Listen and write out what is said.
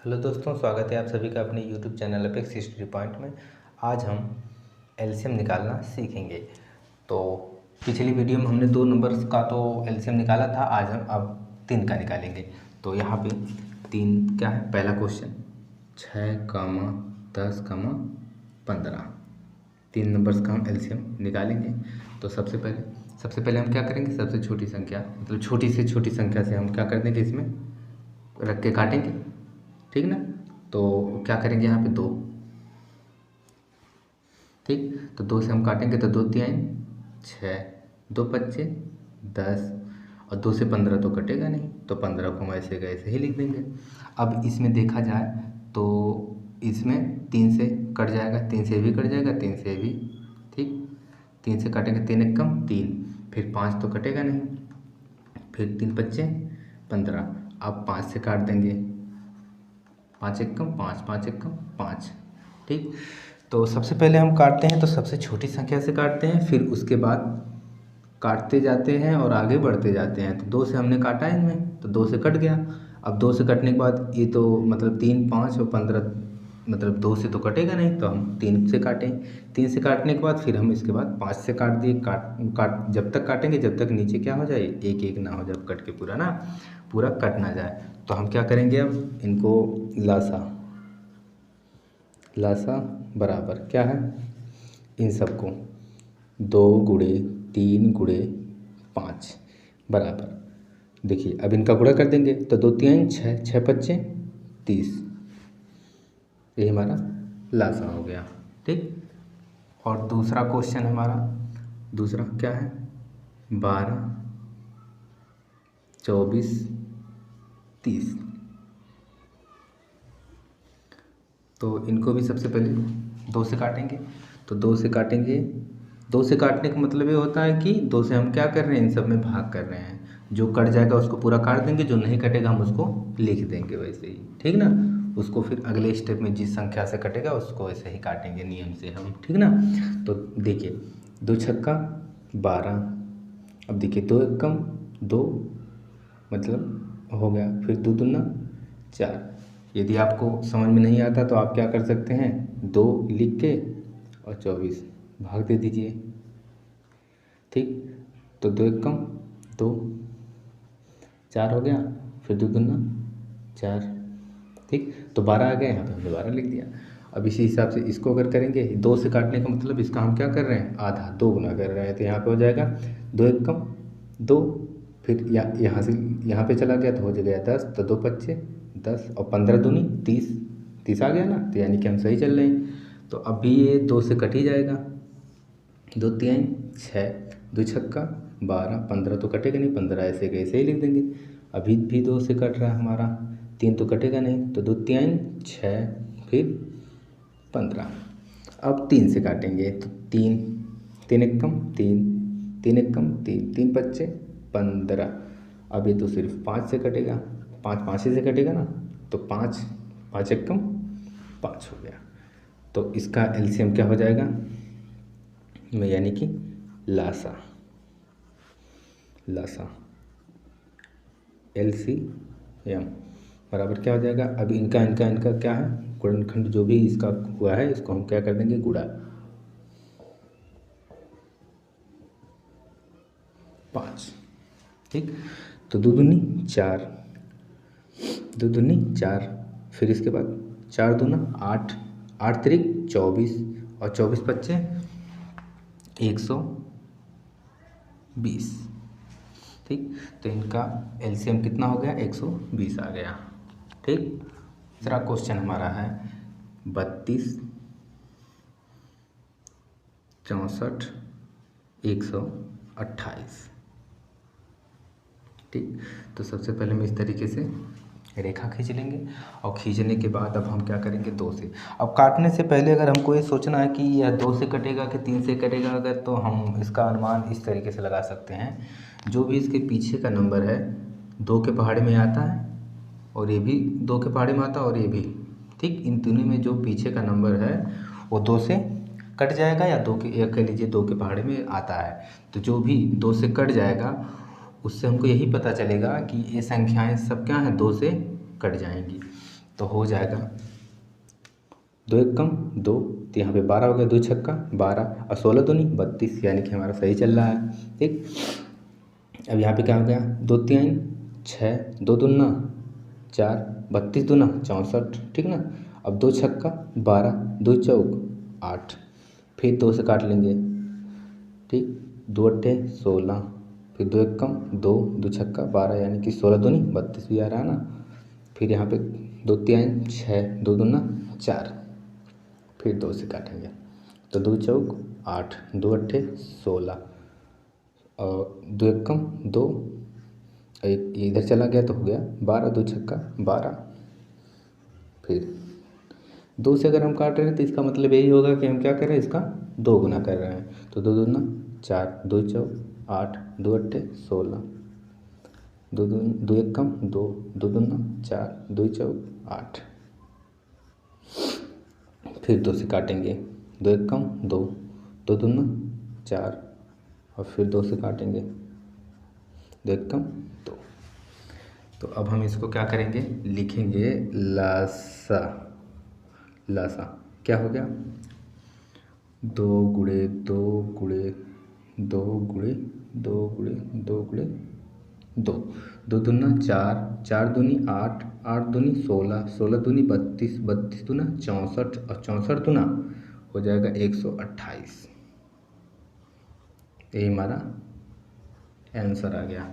Hello दोस्तों, स्वागत है आप सभी का अपने YouTube channel apex history point में। आज हम एलसीएम निकालना सीखेंगे। तो पिछली वीडियो में हमने 2 नंबर्स का तो एलसीएम निकाला था, आज हम अब 3 का निकालेंगे। तो यहाँ पे 3 क्या है, पहला क्वेश्चन 6, 10, 15 3 नंबर्स का हम एलसीएम निकालेंगे। तो सबसे पहले हम क्या करेंगे, सबसे छोटी संख्या मतलब छोटी से छोटी संख्या से हम क्या कर देंगे, इसमें रख के काटेंगे, ठीक ना। तो क्या करेंगे यहाँ पे 2, ठीक। तो 2 से हम काटेंगे तो 2 3 6, 2 5 10 और 2 से 15 तो कटेगा नहीं, तो 15 को हम ऐसे का ऐसे ही लिख देंगे। अब इसमें देखा जाए तो इसमें 3 से कट जाएगा, 3 से भी कट जाएगा, 3 से भी, ठीक। 3 से काटेंगे, 3 एक कम 3, फिर 5 तो कटेगा नहीं, फिर 3 5 15। अब 5 से काट देंगे, 5 एक कम 5, 5 एक कम 5, ठीक। तो सबसे पहले हम काटते हैं तो सबसे छोटी संख्या से काटते हैं, फिर उसके बाद काटते जाते हैं और आगे बढ़ते जाते हैं। तो 2 से हमने काटा है इनमें, तो 2 से कट गया। अब 2 से कटने के बाद ये तो मतलब 3 5 और 15 मतलब 2 से तो कटेगा नहीं, तो हम 3 से काटें। 3 से काटने के बाद फिर हम इसके बाद 5 से काट दिए। काट जब तक काटेंगे जब तक नीचे क्या हो जाए, एक एक ना हो, जब कट के पूरा कट ना जाए। तो हम क्या करेंगे, अब इनको लासा बराबर क्या है, इन सबको 2 गुणे 3 गुणे 5 बराबर, देखिए अब इनका गुणा कर देंगे तो 2 3 6, 6 5 30, ये हमारा लासा हो गया, ठीक। और दूसरा क्वेश्चन हमारा दूसरा क्या है, 12 24 30। तो इनको भी सबसे पहले 2 से काटेंगे। तो 2 से काटेंगे, 2 से काटने का मतलब ये होता है कि 2 से हम क्या कर रहे हैं, इन सब में भाग कर रहे हैं। जो कट जाएगा उसको पूरा काट देंगे, जो नहीं कटेगा हम उसको लिख देंगे वैसे ही, ठीक ना। उसको फिर अगले स्टेप में जिस संख्या से कटेगा उसको वैसे ही काटेंगे नियम से हम, ठीक ना। तो देखिए 2 छक्का 12, अब देखिए 2 एक कम 2 मतलब हो गया, फिर 2 दूना 4। यदि आपको समझ में नहीं आता तो आप क्या कर सकते हैं, 2 लिख के और 24 भाग दे दीजिए, ठीक। तो 2 एक कम 2, 4 हो गया, फिर 2 दूना 4, ठीक। तो 12 आ गया, यहाँ पे हमने 12 लिख दिया। अब इसी हिसाब से इसको अगर करेंगे, 2 से काटने का मतलब इसका हम क्या कर रहे हैं, आधा 2 गुना कर रहे हैं। तो यहाँ पे हो जाएगा 2 एक कम 2, फिर यहाँ से यहाँ पे चला गया तो हो जाएगा 10, तो 2 5 10 और 15 दूनी 30, 30 आ गया ना, तो यानी कि हम सही चल रहे हैं। तो अभी ये 2 से कट ही जाएगा, 2 3 6, 2 छक्का 12, 15 तो कटेगा नहीं, 15 ऐसे कैसे ही लिख देंगे। अभी भी 2 से कट रहा है हमारा, 3 तो कटेगा नहीं, तो 2 3 6, फिर 15। अब 3 से काटेंगे तो 3 3 एक कम 3, 3 एक कम 3, 3 5 15। अब ये तो सिर्फ 5 से कटेगा, 5 5 से कटेगा ना, तो 5 5 एक कम 5 हो गया। तो इसका एलसीएम क्या हो जाएगा, यानी कि लासा एलसीएम बराबर क्या हो जाएगा। अब इनका क्या है, गुणनखंड जो भी इसका हुआ है इसको हम क्या कर देंगे, गुणा 5, ठीक। तो 2 दूनी 4, 2 दूनी 4, फिर इसके बाद 4 दूना 8, 8 तिरिक 24 और 24 पच्चे 120, ठीक। तो इनका एलसीएम कितना हो गया, 120 आ गया, ठीक। तीसरा क्वेश्चन हमारा है 32 64 128, ठीक। तो सबसे पहले हम इस तरीके से रेखा खींच लेंगे और खींचने के बाद अब हम क्या करेंगे, 2 से। अब काटने से पहले अगर हमको ये सोचना है कि यह 2 से कटेगा कि 3 से कटेगा, अगर तो हम इसका अनुमान इस तरीके से लगा सकते हैं, जो भी इसके पीछे का नंबर है 2 के पहाड़े में आता है और ये भी 2 के पहाड़े में आता है और ये भी, ठीक। इन तीनों में जो पीछे का नंबर है वो 2 से कट जाएगा या 2 के, या कह लीजिए 2 के पहाड़े में आता है। तो जो भी 2 से कट जाएगा उससे हमको यही पता चलेगा कि ये संख्याएं सब क्या हैं, 2 से कट जाएंगी। तो हो जाएगा 2 एक कम 2, तो यहाँ पे 12 हो गया, 2 छक्का 12 और 16 दूनी 32, यानी कि हमारा सही चल रहा है। ठीक, अब यहाँ पे क्या हो गया, 2 3 6, 2 दूना 4, 32 दूना 64, ठीक ना। अब 2 छक्का 12, 2 चौक 8, फिर 2 से काट लेंगे। ठीक, 2 अट्ठे 16, फिर 2 एक कम 2, 2 छक्का 12, यानी कि 16 दूनी 32 भी आ रहा है ना। फिर यहाँ पे 2 3 6, 2 दूना 4, फिर 2 से काटेंगे तो 2 चौक 8, 2 अट्ठे 16 और 2 एक कम 2, एक इधर चला गया तो हो गया 12, 2 छक्का 12। फिर 2 से अगर हम काट रहे हैं तो इसका मतलब यही होगा कि हम क्या कर रहे हैं, इसका 2 गुना कर रहे हैं। तो 2 दूना 4, 2 चौक 8, 2 अट्ठे 16, 2 एक कम 2, 2 दूना 4, 2 चौक 8, फिर 2 से काटेंगे, 2 एक कम 2, 2 दूना 4 और फिर 2 से काटेंगे, 2 एक कम 2। तो अब हम इसको क्या करेंगे, लिखेंगे लासा। लासा क्या हो गया, 2 गुणे 2 गुणे 2 गुणे 2 गुणे 2 गुणे 2, 2 दूना 4, 4 दूनी 8, 8 दूनी 16, 16 दूनी 32, 32 दूना 64 और 64 दूना हो जाएगा 128। यही हमारा आंसर आ गया।